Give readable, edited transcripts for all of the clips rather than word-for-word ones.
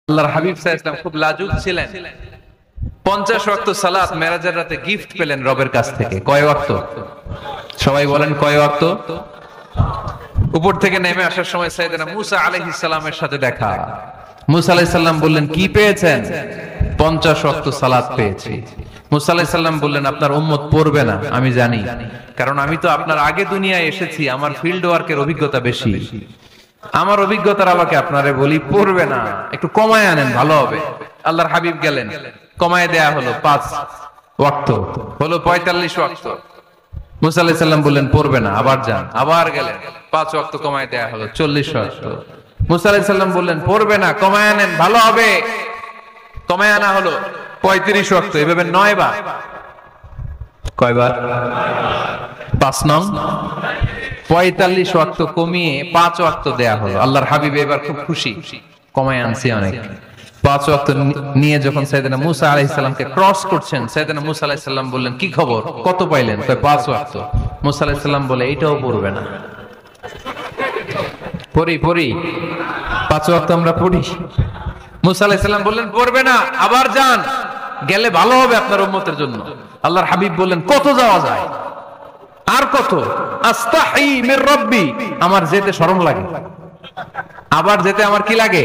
আল্লাহর হাবিব সাল্লাল্লাহু আলাইহি ওয়াসাল্লাম খুব লাজুক ছিলেন। 50 ওয়াক্ত সালাত মেরাজের রাতে গিফট পেলেন রবের কাছ থেকে। কয় ওয়াক্ত? সবাই বলেন কয় ওয়াক্ত? উপর থেকে নেমে আসার সময় সাইয়েদনা মুসা আলাইহিস সালামের সাথে দেখা। মুসা আলাইহিস সালাম বললেন, কি পেয়েছেন? 50 ওয়াক্ত সালাত পেয়েছি। মুসা আলাইহিস সালাম বললেন, আপনার উম্মত পড়বে না, আমি জানি, কারণ আমি তো আপনার আগে দুনিয়ায় এসেছি, আমার ফিল্ড ওয়ার্কের অভিজ্ঞতা বেশি। আমার অভিজ্ঞতার আলোকে আপনারে বলি, পড়বে না, একটু কমায় আনেন, ভালো হবে। আল্লাহর হাবিব গেলেন, কমায় দেয়া হলো 5 ওয়াক্ত, হলো 45 ওয়াক্ত। মুসা আলাইহিস সালাম বললেন, পড়বে না, আবার যান, আবার গেলেন, 5 ওয়াক্ত কমায় দেয়া হলো 40 ওয়াক্ত। মুসা আলাইহিস সালাম বললেন, পড়বে না, কমায় আনেন, ভালো হবে। কমায় আনা হলো 35 ওয়াক্ত। এভাবে 9 বার। কয়বার? 5 নং 45 ওয়াক্ত কমিয়ে 5 ওয়াক্ত দেয়া হলো। আল্লাহর হাবিব এবার খুব খুশি, কমায় আনছি অনেক। 5 ওয়াক্ত নিয়ে যখন সাইয়েদনা মুসা আলাইহিস সালামকে ক্রস করছেন, সাইয়েদনা মুসা আলাইহিস সালাম বললেন, কি খবর, কত পাইলেন? কয় 5 ওয়াক্ত। মুসা আলাইহিস সালাম বলে, এইটাও পড়বে না। পড়ি 5 ওয়াক্ত আমরা পড়ি। মুসা আলাইহিস সালাম বললেন, পড়বে না, আবার যান, গেলে ভালো হবে আপনার উম্মতের জন্য। আল্লাহর হাবিব বললেন, কত যাওয়া যায়? আর কত? আস্তাহি মির রাব্বি, আমার যেতে শরম লাগে। আবার যেতে আমার কি লাগে?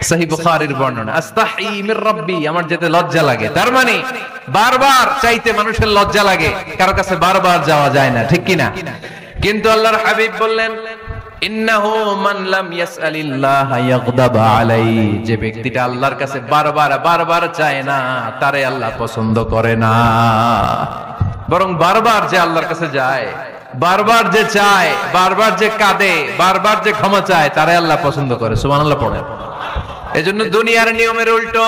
সহিহ বুখারীর বর্ণনা, আস্তাহি মির রাব্বি, আমার যেতে লজ্জা লাগে। তার মানে বারবার চাইতে মানুষের লজ্জা লাগে, কারো কাছে বারবার যাওয়া যায় না, ঠিক কি না? কিন্তু আল্লাহর হাবিব বললেন, ইন্নাহু মান লাম ইয়াসআলিল্লাহ ইয়াগদাব আলাইহি, যে ব্যক্তিটা আল্লাহর কাছে বারবার চায় না, তারে আল্লাহ পছন্দ করে না। বরং বারবার যে আল্লাহর কাছে যায়, বারবার যে চায়, বারবার যে কাঁদে, বারবার যে ক্ষমা চায়, তারে আল্লাহ পছন্দ করে। সুবহানাল্লাহ পড়েন। এজন্য দুনিয়ার নিয়মের উল্টো,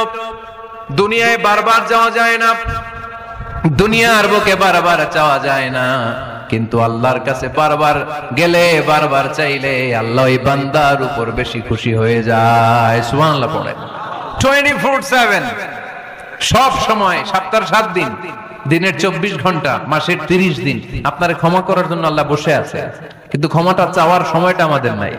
দুনিয়ায় বারবার যাওয়া যায় না, দুনিয়ার বুকে বারবার চাওয়া যায় না, কিন্তু আল্লাহর কাছে বারবার গেলে, বারবার চাইলে আল্লাহ ওই বান্দার উপর বেশি খুশি হয়ে যায়। সুবহানাল্লাহ পড়েন। 24/7, সব সময়, সপ্তাহের 7 দিন, দিনের 24 ঘন্টা, মাসের 30 দিন আপনারে ক্ষমা করার জন্য আল্লাহ বসে আছে, কিন্তু ক্ষমাটা চাওয়ার সময়টা আমাদের নাই।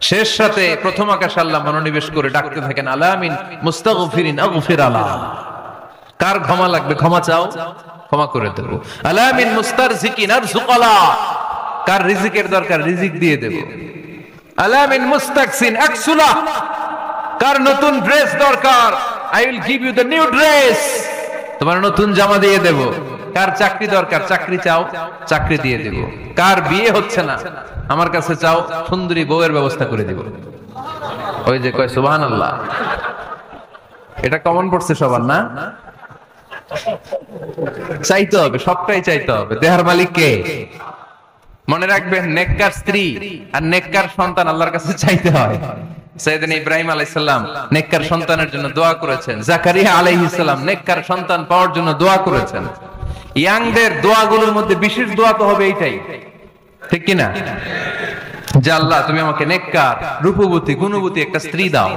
শেষ রাতে প্রথম আকাশে আল্লাহ মনোনিবেশ করে ডাকতে থাকেন, আলামিন মুস্তাগফিরিন আগফির আলা, কার ক্ষমা লাগবে ক্ষমা চাও, ক্ষমা করে দেব। আলামিন মুস্তারজিকিন আরজুকালা, কার রিজিকের দরকার রিজিক দিয়ে দেব। আলামিন মুস্তাকসিন আকসুলা, কার নতুন ড্রেস দরকার, I will give you the new dress, তোমার নতুন জামা দিয়ে দেব। কার চাকরি দরকার, চাকরি চাও, চাকরি দিয়ে দেব। কার বিয়ে হচ্ছে না, আমার কাছে চাও, সুন্দরী বউয়ের ব্যবস্থা করে দেব। ওই যে কয় সুবহানাল্লাহ, এটা কমন পড়ছে সবার না? চাইতে হবে, সবটাই চাইতে হবে। দেহার মালিক কে? মনে রাখবেন, নেককার স্ত্রী আর নেককার সন্তান আল্লাহর কাছে চাইতে হয়। সাইয়েদনা ইব্রাহিম আলাইহিস সালাম নেককার সন্তানের জন্য দোয়া করেছেন, জাকারিয়া আলাইহিস সালাম নেককার সন্তান পাওয়ার জন্য দোয়া করেছেন। ইয়াংদের দোয়াগুলোর মধ্যে বিশেষ দোয়া তো হবে এইটাই, ঠিক কি না? যে আল্লাহ তুমি আমাকে নেককার, রূপবতী, গুণবতী একটা স্ত্রী দাও।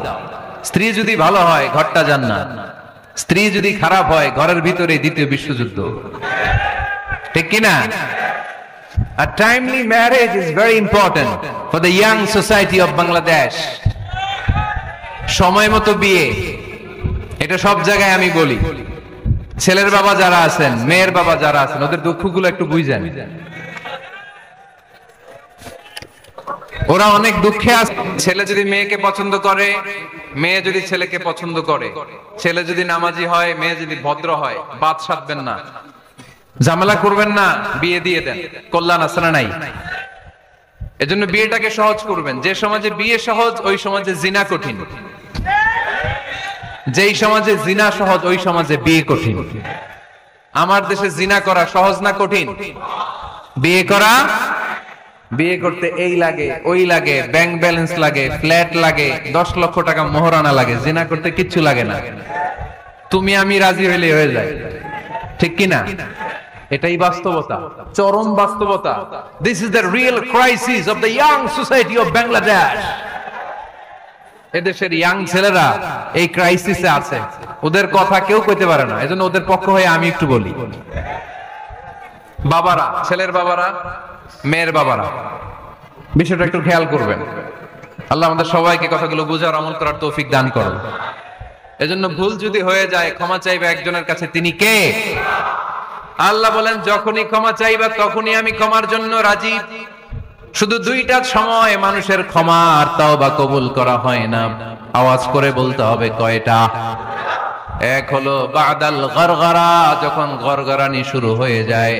স্ত্রী যদি ভালো হয় ঘরটা জান্নাত, স্ত্রী যদি খারাপ হয় ঘরের ভিতরে দ্বিতীয় বিশ্বযুদ্ধ, ঠিক কি না? A timely marriage is very important for the young society of Bangladesh. সময় মতো বিয়ে, এটা সব জায়গায় আমি বলি। ছেলের বাবা যারা আছেন, মেয়ের বাবা যারা আছেন, ওদের দুঃখগুলো একটু বুঝেন। ওরা অনেক দুঃখে আছে। ছেলে যদি মেয়েকে পছন্দ করে, মেয়ে যদি ছেলেকে পছন্দ করে, ছেলে যদি নামাজি হয়, মেয়ে যদি ভদ্র হয়, বাদ সাধবেন না, ঝামেলা করবেন না, বিয়ে দিয়ে দেন। কল্যাণ আছে না নাই? এজন্য বিয়েটাকে সহজ করবেন। যে সমাজে বিয়ে সহজ, ওই সমাজে জিনা কঠিন। যেই সমাজে জিনা সহজ, ওই সমাজে বিয়ে কঠিন। আমার দেশে জিনা করা সহজ না কঠিন? বিয়ে করা, বিয়ে করতে এই লাগে, ওই লাগে, ব্যাংক ব্যালেন্স লাগে, ফ্ল্যাট লাগে, 10 লক্ষ টাকা মোহরানা লাগে। জিনা করতে কিচ্ছু লাগে না, তুমি আমি রাজি হইলে হয়ে যায়, ঠিক কি না? এটাই বাস্তবতা, চরম বাস্তবতা। This is the real crisis of the young society of Bangladesh. এদেশের ইয়াং ছেলেরা এই ক্রাইসিসে আছে, ওদের কথা কেউ কইতে পারে না। এজন্য ওদের পক্ষ হয়ে আমি একটু বলি। বাবারা, ছেলের বাবারা, মেয়ের বাবারা, বিষয়টা একটু খেয়াল করবেন। আল্লাহ আমাদের সবাইকে কথাগুলো বুঝার আমল করার তৌফিক দান করুন। এজন্য ভুল যদি হয়ে যায় ক্ষমা চাইবে একজনের কাছে, তিনি কে? আল্লাহ বলেন যখনই ক্ষমা চাইবা তখনই আমি ক্ষমার জন্য রাজি। শুধু দুইটা সময় মানুষের ক্ষমা আর তাওবা কবুল করা হয় না, আওয়াজ করে বলতে হবে কয়টা? এক হলো বাদাল গরগরা, যখন গরগরানি শুরু হয়ে যায়,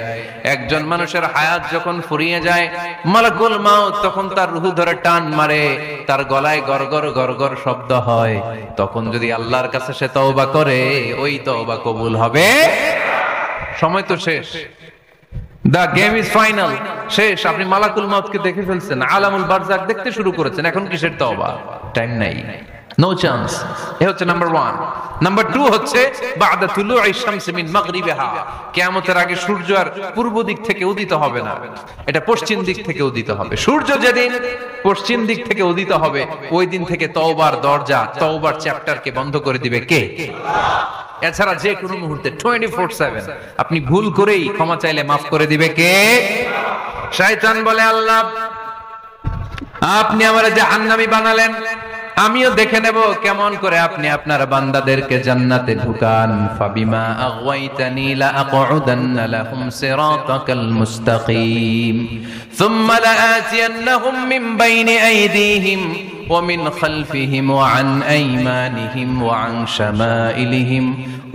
একজন মানুষের হায়াত যখন ফুরিয়ে যায়, মালাকুল মাউত তখন তার রূহ ধরে টান মারে, তার গলায় গরগর গরগর শব্দ হয়, তখন যদি আল্লাহর কাছে সে তওবা করে, ওই তওবা কবুল হবে। সময় তো শেষ, দা গেম ইজ ফাইনাল, শেষ। আপনি মালাকুল মাউতকে দেখে ফেলছেন, আলামুল বারজাক দেখতে শুরু করেছেন, এখন কিসের তওবা? টাইম নাই, নো চান্স। এ হচ্ছে নাম্বার 1। নাম্বার 2 হচ্ছে বাদা তুলুই শামস মিন মাগরিবিহা, কিয়ামতের আগে সূর্য আর পূর্ব দিক থেকে উদিত হবে না, এটা পশ্চিম দিক থেকে উদিত হবে। সূর্য যেদিন পশ্চিম দিক থেকে উদিত হবে, ওই দিন থেকে তওবার দরজা, তওবার চ্যাপ্টারকে বন্ধ করে দিবে কে? এছাড়া যে কোনো মুহূর্তে 24/7 আপনি ভুল করেই ক্ষমা চাইলে মাফ করে দিবে কে? শয়তান বলে, আল্লাহ আপনি আমারে জাহান্নামী বানালেন, আমিও দেখে নেব কেমন করে আপনি আপনার বান্দাদেরকে জান্নাতে ঢুকান। ফাবিমা আগওয়াইতানি লা আকউদান্না লাহুম সিরাতাকাল মুস্তাকিম সুম্মা লাআতিয়ান্নাহুম মিন বাইনি আইদিহিম ওয়া মিন খালফিহিম ওয়া আন আইমানিহিম ওয়া আন শামাইলিহিম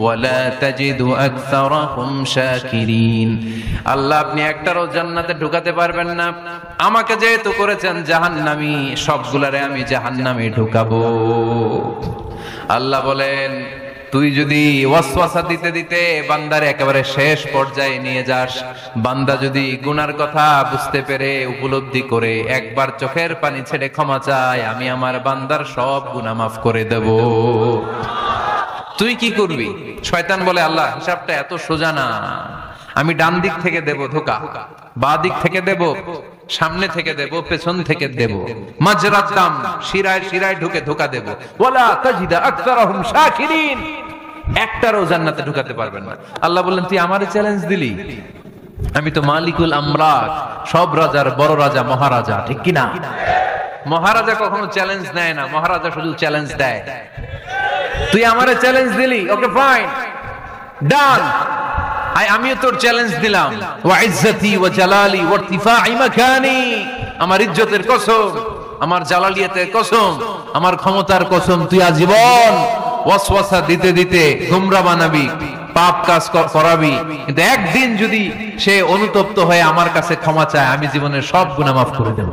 ওয়া লা তাজিদু আকসারাহুম শাকিরিন। আল্লাহ আপনি একটারও জান্নাতে ঢুকাতে পারবেন না, আমাকে যেহেতু করেছেন জাহান্নামী, সবগুলারে আমি জাহান্নামে ঢুকাবো। আল্লাহ বলেন, তুই যদি ওয়াসওয়াসা দিতে দিতে বান্দার একেবারে শেষ পর্যায়ে নিয়ে যাস, বান্দা যদি গুনার কথা বুঝতে পেরে উপলব্ধি করে একবার চোখের পানি ছেড়ে ক্ষমা চায়, আমি আমার বান্দার সব গুনাহ মাফ করে দেব। তুই কি করবি? শয়তান বলে, আল্লাহ হিসাবটা এত সোজা না, আমি ডান দিক থেকে দেব ধোকা, বাঁ দিক থেকে দেব, সামনে থেকে দেব, পেছন থেকে দেব, মাজরাতাম শিরায় শিরায় ঢুকে ধোকা দেব। ওয়ালা তাজিদা আকসারহুম শাকিরিন, একটারও জান্নাতে ঢুকাতে পারবেন না। আল্লাহ বললেন, তুই আমারে চ্যালেঞ্জ দিলি, আমি তো মালিকুল আমলাক, সব রাজার বড় রাজা, মহারাজা, ঠিক কি না? মহারাজা কখনো চ্যালেঞ্জ নেয় না, মহারাজা শুধু চ্যালেঞ্জ দেয়। তুই আমারে চ্যালেঞ্জ দিলি, ওকে ফাইন, ডান, আমিও তোর চ্যালেঞ্জ দিলাম। ওয়া ইজ্জতি ওয়া জালালি ওয়া ইরতিফাই মাকানি, আমার ইজ্জতের কসম, আমার জালালিয়াতের কসম, আমার ক্ষমতার কসম, তুই আজীবন ওয়াসওয়াসা দিতে দিতে গোমরা বানাবি, পাপ কাজ করাবি, কিন্তু একদিন যদি সে অনুতপ্ত হয়ে আমার কাছে ক্ষমা চায়, আমি জীবনের সব গুনাহ মাফ করে দেব।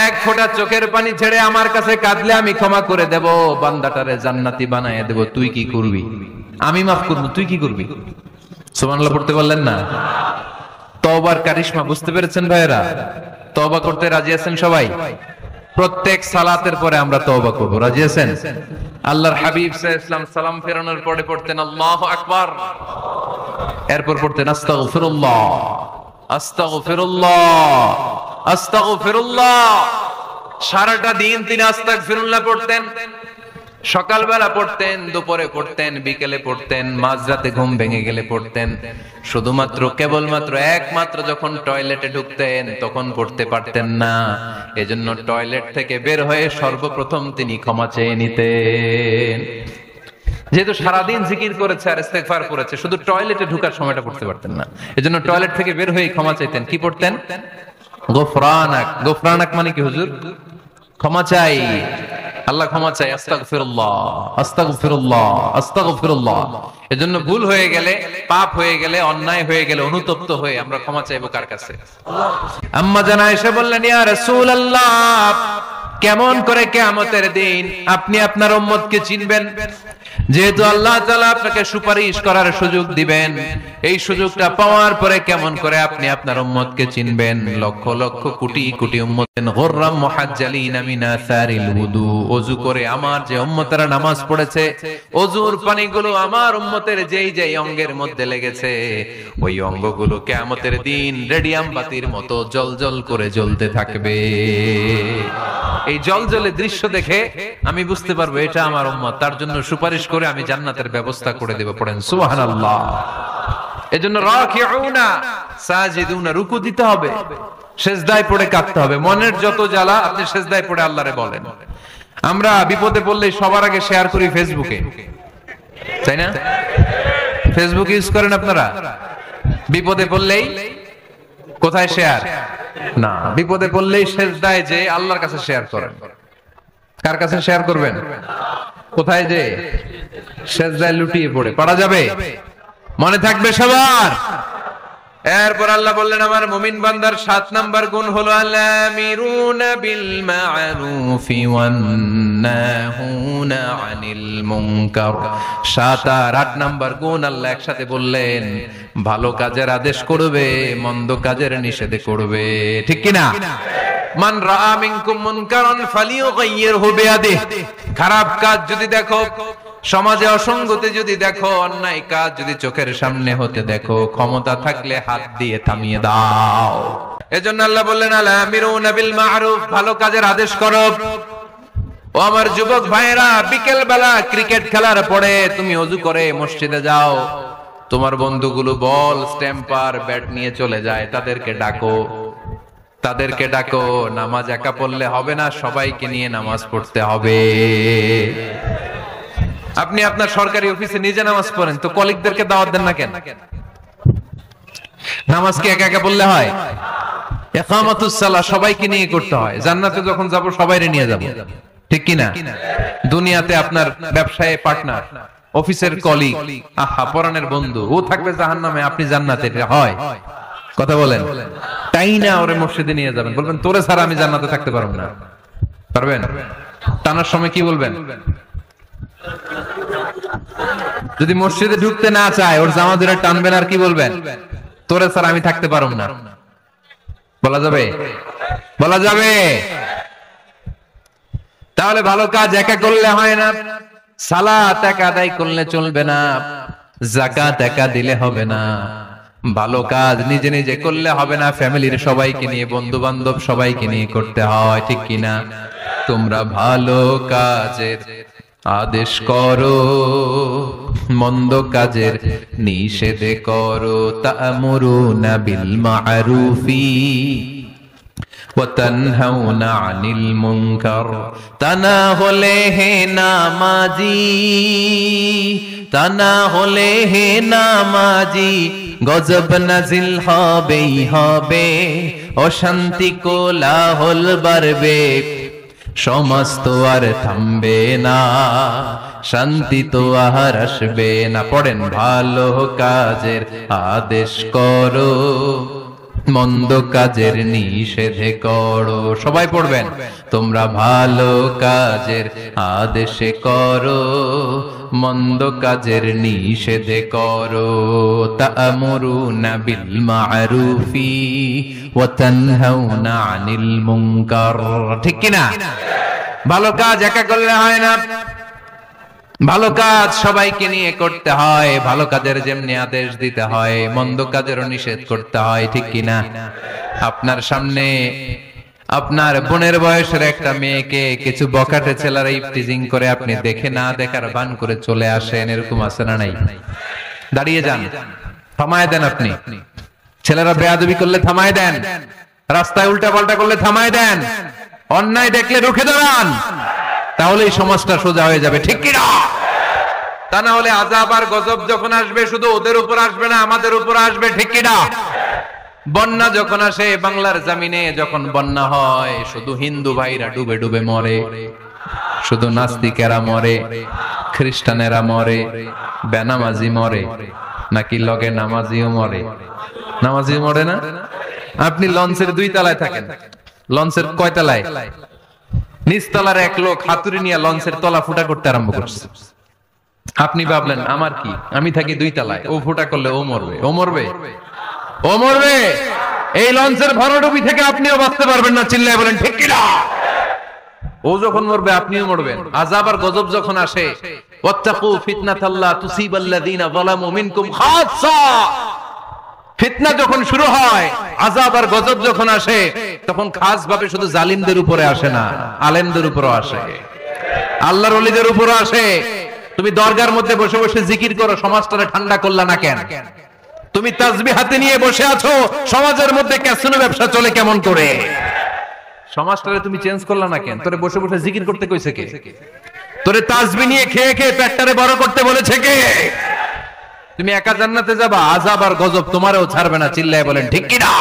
এক ফোঁটা চোখের পানি ছেড়ে আমার কাছে কাঁদলে আমি ক্ষমা করে দেব, বান্দাটারে জান্নাতি বানায় দেব। তুই কি করবি? আমি মাফ করব, তুই কি করবি? সুবহানাল্লাহ পড়তে পারলেন না? তওবার কারিশমা বুঝতে পেরেছেন ভাইরা? তওবা করতে রাজি আছেন সবাই? প্রত্যেক সালাতের পরে আমরা তওবা করব, রাজি আছেন? আল্লাহর হাবিব সাল্লাল্লাহু আলাইহি ওয়াসাল্লাম সালাম ফেরানোর পরে পড়তেন আল্লাহু আকবার, এরপর পড়তেন আস্তাগফিরুল্লাহ, আস্তাগফিরুল্লাহ, আস্তাগফিরুল্লাহ। সারাটা দিন তিনি আস্তাগফিরুল্লাহ পড়তেন। সকালবেলা পড়তেন, দুপুরে পড়তেন, বিকেলে পড়তেন, মাঝরাতে ঘুম ভেঙে গেলে পড়তেন। শুধুমাত্র কেবলমাত্র একমাত্র যখন টয়লেটে ঢুকতেন তখন পড়তে পারতেন না, এজন্য টয়লেট থেকে বের হয়ে সর্বপ্রথম তিনি ক্ষমা চেয়ে নিতেন। যেহেতু সারাদিন জিকির করেছে আর ইস্তেগফার করেছে, শুধু টয়লেটে ঢুকার সময়টা পড়তে পারতেন না, এজন্য টয়লেট থেকে বের হয়ে ক্ষমা চাইতেন। কি পড়তেন? গফরানাক। গফরানাক মানে কি হুজুর? ক্ষমা চাই, আল্লাহ ক্ষমা চাই, আস্তাগফিরুল্লাহ, আস্তাগফিরুল্লাহ, আস্তাগফিরুল্লাহ। এজন্য ভুল হয়ে গেলে, পাপ হয়ে গেলে, অন্যায় হয়ে গেলে, অনুতপ্ত হয়ে আমরা ক্ষমা চাইবো কার কাছে? আম্মা জান আয়েশা বললেন, ইয়া রাসূলুল্লাহ, কেমন করে কিয়ামতের দিন আপনি আপনার উম্মতকে চিনবেন? যেহেতু আল্লাহ তাআলা আপনাকে সুপারিশ করার সুযোগ দিবেন, এই সুযোগটা পাওয়ার পরে কেমন করে আপনি আপনার উম্মতকে চিনবেন? লক্ষ লক্ষ কোটি কোটি উম্মত গুররাম মুহাজ্জালিনা মিন আসারিল wudu, ওযু করে আমার যে উম্মতেরা নামাজ পড়েছে, ওযুর পানিগুলো আমার উম্মতের যেই যেই অঙ্গের মধ্যে লেগেছে, ওই অঙ্গগুলো কিয়ামতের দিন রেডিয়াম বাতির মতো জ্বলজ্বল করে জ্বলতে থাকবে। এই জ্বলজ্বলে দৃশ্য দেখে আমি বুঝতে পারবো এটা আমার উম্মত, তার জন্য সুপারিশ করে আমি জান্নাতের ব্যবস্থা করে দেব। পড়েন সুবহানাল্লাহ। এজন্য রাকিউনা সাজিদুনা, রুকু দিতে হবে, সেজদায় পড়ে কাঁদতে হবে। মনের যত জ্বালা আপনি সেজদায় পড়ে আল্লাহরে বলেন। আমরা বিপদে পড়লে সবার আগে শেয়ার করি ফেসবুকে, তাই না? ফেসবুক ইউজ করেন আপনারা? বিপদে পড়লেই কোথায় শেয়ার? না, বিপদে পড়লেই সেজদায় যে আল্লাহর কাছে শেয়ার করেন। কার কাছে শেয়ার করবেন? কোথায় যে? সেজদায় লুটিয়ে পড়ে। পারা যাবে? মনে থাকবে সবার? এরপর আল্লাহ বললেন আমার মুমিন বান্দার 7 নাম্বার গুণ হলো আলামিরুনা বিল মা'রুফি ওয়ান নাহুনা আনিল মুনকার। 7 আর 8 নাম্বার গুণ আল্লাহ একসাথে বললেন, ভালো কাজের আদেশ করবে, মন্দ কাজের নিষেধ করবে। ঠিক কি না? মান রাআ মিনকুম মুনকারান ফালিয়ুগাইয়িরহু বিয়াদিহি। খারাপ কাজ যদি দেখো, সমাজে অসঙ্গতি যদি দেখো, অন্যায় কাজ যদি চোখের সামনে হতে দেখো, ক্ষমতা থাকলে হাত দিয়ে থামিয়ে দাও। এজন্য আল্লাহ বললেন আলামিরুনা বিল মা'রুফ, ভালো কাজের আদেশ করো। ও আমার যুবক ভাইরা, বিকেল বেলা ক্রিকেট খেলার পরে তুমি ওযু করে মসজিদে যাও, তোমার বন্ধুগুলো বল, স্ট্যাম্পার, ব্যাট নিয়ে চলে যায়, তাদেরকে ডাকো, তাদেরকে ডাকো। নামাজ একা পড়লে হবে না, সবাইকে নিয়ে নামাজ পড়তে হবে। আপনি আপনার সরকারি অফিসে নিজে নামাজ পড়েন, তো কলিগদেরকে দাওয়াত দেন না কেন? নামাজ কি একা একা পড়লে হয়? ইকামাতুস সালাহ সবাইকে নিয়ে করতে হয়। জান্নাতে যখন যাব সবাইরে নিয়ে যাব, ঠিক কি না? দুনিয়াতে আপনার ব্যবসায়ে পার্টনার, অফিসের কলিগ, আহা পরাণের বন্ধু, ও থাকবে জাহান্নামে, আপনি জান্নাতে। হয় কথা বলেন? তাই না? ওরে মসজিদে নিয়ে যাবেন, বলবেন তোরে ছাড়া আমি জান্নাতে থাকতে পারবো না। পারবেন? টানার সময় কি বলবেন? যদি মসজিদে ঢুকতে না চায়, ওর জামা ধরে টানবেন, আর কি বলবেন? তোরে ছাড়া আমি থাকতে পারবো না। বলা যাবে? বলা যাবে? তাহলে ভালো কাজ একা করলে হয় না, সালাত একা আদায় করলে চলবে না, যাকাত একা দিলে হবে না, ভালো কাজ নিজে নিজে করলে হবে না, ফ্যামিলির সবাইকে নিয়ে, বন্ধু বান্ধব সবাইকে নিয়ে করতে হয়। ঠিক কিনা? তোমরা ভালো কাজের আদেশ করো, মন্দ কাজের নিষেধ করো। তা'মুরুনা বিল মা'রুফি ওয়া তানহাউনা আনিল মুনকার। তা না হলে হে নামাজি, তা না হলে হে নামাজি, গজব নাজিল হবেই হবে, অশান্তি কোলাহল বাড়বে, সমাজ তো আর থামবে না, শান্তি তো আর আসবে না। পড়েন, ভালো কাজের আদেশ করো, মন্দ কাজের নিষেধ করো। সবাই পড়বেন, তোমরা ভালো কাজের আদেশ করো, মন্দ কাজের নিষেধ করো। তা'মুরুনা বিল মা'রুফি ওয়া তানহাউনা আনিল মুনকার। ঠিক কি না? ভালো কাজ একা করলে হয় না, ভালো কাজ সবাইকে নিয়ে করতে হয়। ভালো কাজের যেমনি আদেশ দিতে হয়, মন্দ কাজেরও নিষেধ করতে হয়। ঠিক কিনা? আপনার সামনে আপনার বোনের বয়সের একটা মেয়েকে কিছু বকাটে ছেলেরা ইফটিজিং করে, আপনি দেখে না দেখার ভান করে চলে আসেন, এরকম আছে না নাই? দাঁড়িয়ে যান, থামায় দেন। আপনি ছেলেরা বেয়াদবি করলে থামায় দেন, রাস্তায় উল্টা পাল্টা করলে থামায় দেন, অন্যায় দেখলে রুখে দাঁড়ান, তাহলেই সমাজটা সোজা হয়ে যাবে। ঠিক কিনা? তা না হলে আযাব আর গজব যখন আসবে, শুধু ওদের উপর আসবে না, আমাদের উপর আসবে। ঠিক কিনা? বন্যা যখন আসে বাংলার জমিনে, যখন বন্যা হয়, শুধু হিন্দু ভাইরা ডুবে ডুবে মরে, শুধু নাস্তিকেরা মরে, খ্রিস্টানেরা মরে, বেনামাজি মরে, নাকি লগে নামাজিও মরে? নামাজিও মরে না? আপনি লঞ্চের 2 তলায় থাকেন, লঞ্চের কয় তলায়? নিচতলার এক লোক হাতুড়ি নিয়ে লঞ্চের তলা ফুটা করতে আরম্ভ করছে। আপনি ভাবলেন আমার কি, আমি থাকি 2 তলায়, ও ফুটা করলে ও মরবে, ও মরবে, ও মরবে। এই লঞ্চের ভরাডুবি থেকে আপনিও বাঁচতে পারবেন না, চিল্লায় বলেন ঠিক কি না? ও যখন মরবে আপনিও মরবেন। আযাব আর গজব যখন আসে, ওয়াত্তাকু ফিতনাতাল্লা তুসিবাল্লাযিনা যালামু মিনকুম খাসসা, ফিতনা যখন শুরু হয়, আযাব আর গজব যখন আসে, তখন খাস ভাবে শুধু জালিমদের উপরে আসে না, আলেমদের উপরও আসে, আল্লাহর ওলিদের উপরও আসে। তুমি দরগার মধ্যে বসে বসে জিকির করো, সমাজটারে ঠান্ডা করলা না কেন? তুমি তাসবিহ হাতে নিয়ে বসে আছো, সমাজের মধ্যে ক্যাসিনো ব্যবসা চলে কেমন করে? সমাজটারে তুমি চেঞ্জ করলা না কেন? তোরে বসে বসে জিকির করতে কইছে কে? তোরে তাসবিহ নিয়ে খেয়ে খেয়ে পেটটারে বড় করতে বলেছে কে? তুমি একা জান্নাতে যাবা, আযাব আর গজব তোমারও ছাড়বে না। চিল্লায় বলেন ঠিক কি না?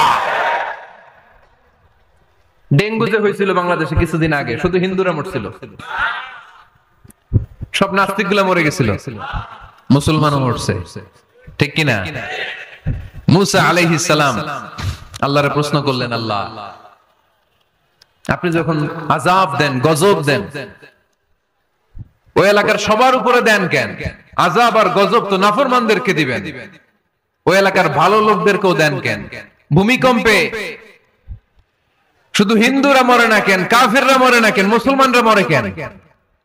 ডেঙ্গু যে হয়েছিল বাংলাদেশে কিছুদিন আগে, শুধু হিন্দুরা মরছিল, সব নাস্তিকগুলা মরে গেছিল, মুসলমানও মরছে, ঠিক কি না? মুসা আলাইহিস সালাম আল্লাহরে প্রশ্ন করলেন, আল্লাহ আপনি যখন আযাব দেন, গজব দেন, ওই এলাকার সবার উপরে দেন কেন? আযাব আর গজব তো নাফরমানদেরকে দিবেন, ওই এলাকার ভালো লোকদেরকেও দেন কেন? ভূমিকম্পে শুধু হিন্দুরা মরে না কেন? কাফেররা মরে না কেন? মুসলমানরা মরে কেন?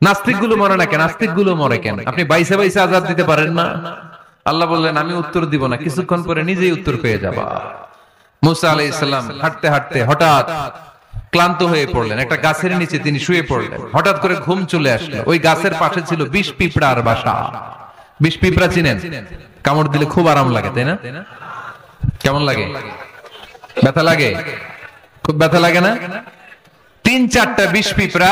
নাস্তিকগুলো মরে না কেন? আস্তিকগুলো মরে কেন? আপনি বাইসে বাইসে আযাব দিতে পারেন না? আল্লাহ বললেন, আমি উত্তর দিব না, কিছুক্ষণ পরে নিজেই উত্তর পেয়ে যাবা। মুসা আলাইহিস সালাম হাঁটতে হাঁটতে হঠাৎ ক্লান্ত হয়ে পড়লেন, একটা গাছের নিচে তিনি শুয়ে পড়লেন। হঠাৎ করে ঘুম চলে আসলো। ওই গাছের পাশে ছিল বিষ পিঁপড়ার বাসা। বিষ পিঁপড়া চিনেন? কামড় দিলে খুব আরাম লাগে, তাই না? কেমন লাগে? ব্যথা লাগে? খুব ব্যথা লাগে না? 3-4টা বিষ পিঁপড়া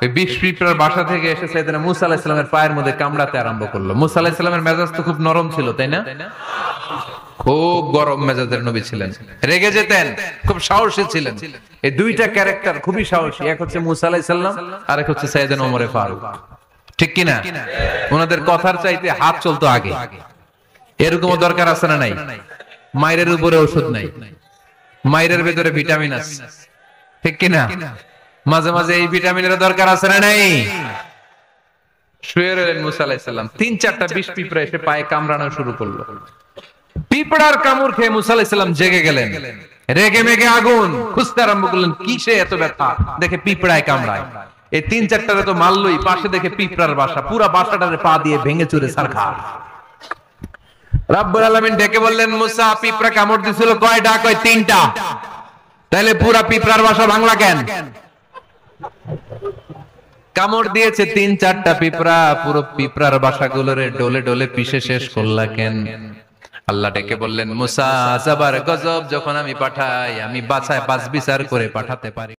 ওই বিষ পিঁপড়ার বাসা থেকে এসে সাইয়েদনা মুসা আলাইহিস সালামের পায়ের মধ্যে কামড়াতে আরম্ভ করলো। মুসা আলাইহিস সালামের মেজাজ তো খুব নরম ছিল, তাই না? খুব গরম মেজাজের নবী ছিলেন, রেগে যেতেন, খুব সাহসী ছিলেন। এই দুইটা ক্যারেক্টার খুবই সাহসী, এক হচ্ছে মুসা আলাইহিস সালাম আর এক হচ্ছে সাইয়েদনা ওমর ফারুক, ঠিক কি না? ওনাদের কথার চাইতে হাত চলতো আগে। এরকমও দরকার আছে না নাই? মায়ের উপরে ওষুধ নাই, মায়ের ভেতরে ভিটামিন আছে, ঠিক কি না? মাঝে মাঝে এই ভিটামিনের দরকার আছে না নাই? শুয়ে রইলেন মুসা আলাইহিস সালাম, 3-4টা বিষ পিঁপড়া এসে পায়ে কামড়ানো শুরু করলো। পিঁপড়ার কামড় খেয়ে মুসা আলাইহিস সালাম জেগে গেলেন, রেগে মেগে আগুন, খুঁজতে আরম্ভ করলেন কিসে এত ব্যথা। দেখে পিঁপড়ায় কামড়ায়। এই 3-4টারে তো মারলই, পাশে দেখে পিঁপড়ার বাসা, পুরা বাসাটারে পা দিয়ে ভেঙে চুরে ছারখার। রব্বুল আলামিন ডেকে বললেন, মুসা পিঁপড়া কামড় দিছিল কয়টা? কয় 3টা। তাহলে পুরা পিঁপড়ার বাসা ভাঙলা কেন? কামড় দিয়েছে 3-4টা পিঁপড়া, পুরো পিঁপড়ার বাসাগুলোরে ডলে ডলে পিষে শেষ করলা কেন? আল্লাহ ডেকে বললেন, মুসা আযাব আর গজব যখন আমি পাঠাই, আমি বাছায় বাছ বিচার করে পাঠাতে পারি।